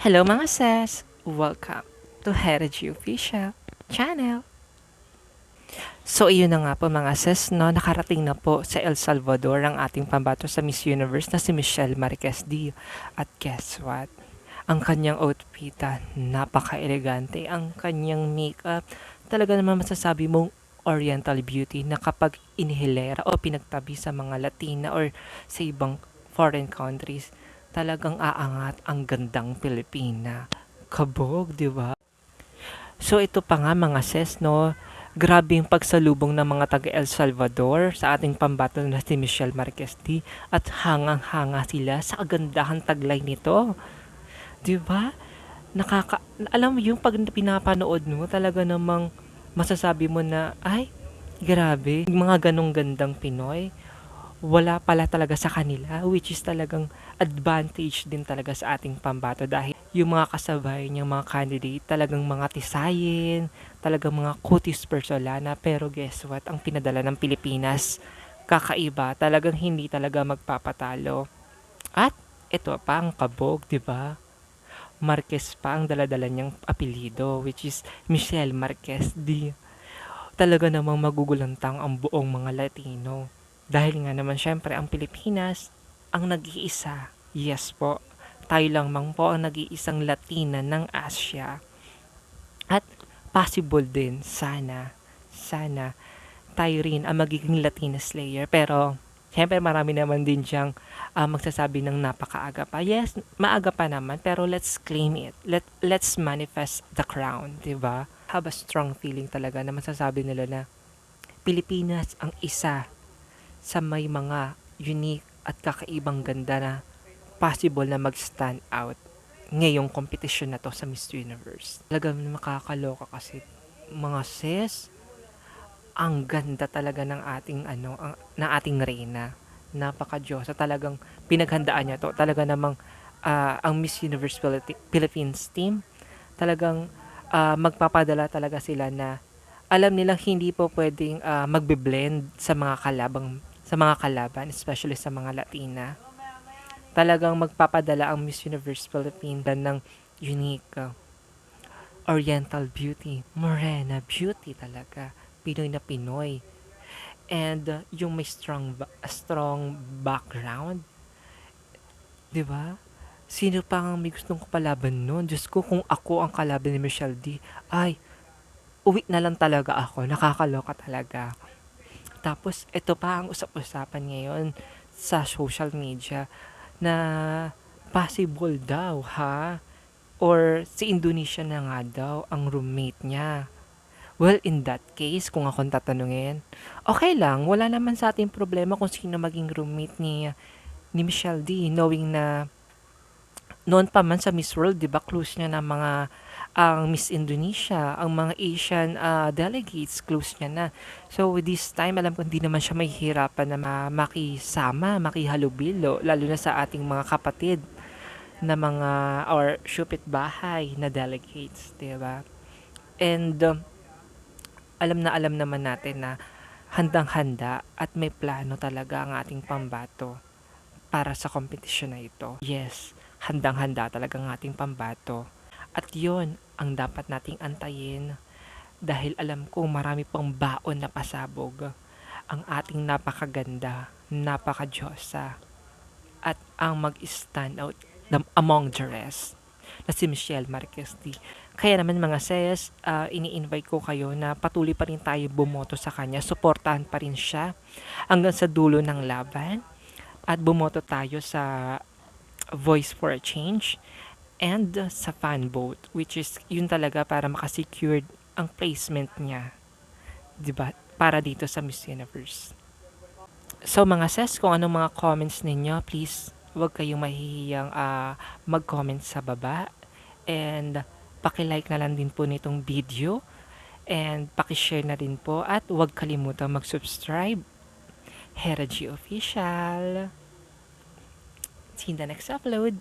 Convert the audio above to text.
Hello mga sis! Welcome to Heritage Official Channel. So iyon na nga po mga sis, no? Nakarating na po sa El Salvador ang ating pambato sa Miss Universe na si Michelle Marquez D. At guess what? Ang kanyang outfit, napaka-elegante. Ang kanyang makeup, talaga naman masasabi mong Oriental beauty na kapag inihilera o pinagtabi sa mga Latina or sa ibang foreign countries, talagang aangat ang gandang Pilipina. Kabog, di ba? So ito pa nga mga sis, no? Grabe yung pagsalubong ng mga taga El Salvador sa ating pambato na si Michelle Marquez D. At hangang-hanga sila sa kagandahan taglay nito. 'Di ba? Alam mo yung pag pinapanood mo talaga namang masasabi mo na ay grabe, yung mga ganong gandang Pinoy wala pala talaga sa kanila, which is talagang advantage din talaga sa ating pambato dahil yung mga kasabay niyang mga candidate talagang mga tisayin, talagang mga kutis persolana, pero guess what, ang pinadala ng Pilipinas kakaiba, talagang hindi talaga magpapatalo. At ito pa ang kabog, 'di ba? Marquez pa ang daladala niyang apelido, which is Michelle Marquez D. Talaga namang magugulantang ang buong mga Latino. Dahil nga naman syempre ang Pilipinas ang nag-iisa. Yes po, tayo lang mang po ang nag-iisang Latina ng Asia. At possible din, sana, tayo rin ang magiging Latina Slayer. Pero, syempre marami naman din diyang magsasabi ng napakaaga pa. Yes, maaga pa naman, pero let's claim it. Let's manifest the crown, di ba? Have a strong feeling talaga na masasabi nila na Pilipinas ang isa sa may mga unique at kakaibang ganda na possible na mag-stand out ngayong competition na to sa Miss Universe. Talagang makakaloka kasi mga sis, ang ganda talaga ng ating ng ating reyna. Napaka-Diyosa, talagang pinaghandaan niya to. Talaga namang ang Miss Universe Philippines team talagang magpapadala talaga sila na alam nilang hindi po pwedeng magbe-blend sa mga kalaban, especially sa mga Latina. Talagang magpapadala ang Miss Universe Philippines ng unique Oriental beauty, Morena beauty talaga, Pinoy na Pinoy. And yung may strong background, 'di ba? Sino pa ang may gustong kapalaban nun? Diyos ko, kung ako ang kalaban ni Michelle D, ay, uwi na lang talaga ako. Nakakaloka talaga. Tapos, ito pa ang usap-usapan ngayon sa social media na possible daw, ha? Or si Indonesia na nga daw ang roommate niya. Well, in that case, kung akong tatanungin, okay lang, wala naman sa ating problema kung sino maging roommate ni Michelle D, knowing na noon pa man sa Miss World, 'di ba, close niya na mga ang Miss Indonesia, ang mga Asian delegates, close niya na. So, with this time, alam ko hindi naman siya mahihirapan na makisama, makihalubilo, lalo na sa ating mga kapatid na mga or bahay na delegates, 'di ba? And alam na alam naman natin na handang-handa at may plano talaga ang ating pambato para sa kompetisyon na ito. Yes, handang-handa talaga ang ating pambato. At yon ang dapat nating antayin dahil alam ko marami pang baon na pasabog ang ating napakaganda, napakadyosa at ang mag-stand out among the rest na si Michelle Marquez D. Kaya naman mga sis, ini-invite ko kayo na patuloy pa rin tayo bumoto sa kanya, suportahan pa rin siya hanggang sa dulo ng laban at bumoto tayo sa Voice for a Change and sa fan vote, which is yun talaga para makasecure ang placement niya, 'di ba? Para dito sa Miss Universe. So mga sis, kung anong mga comments ninyo, please huwag kayong mahihiyang mag-comment sa baba and paki-like na lang din po nitong video and paki-share na din po at huwag kalimutang mag-subscribe. Hera G Official. See you in the next upload.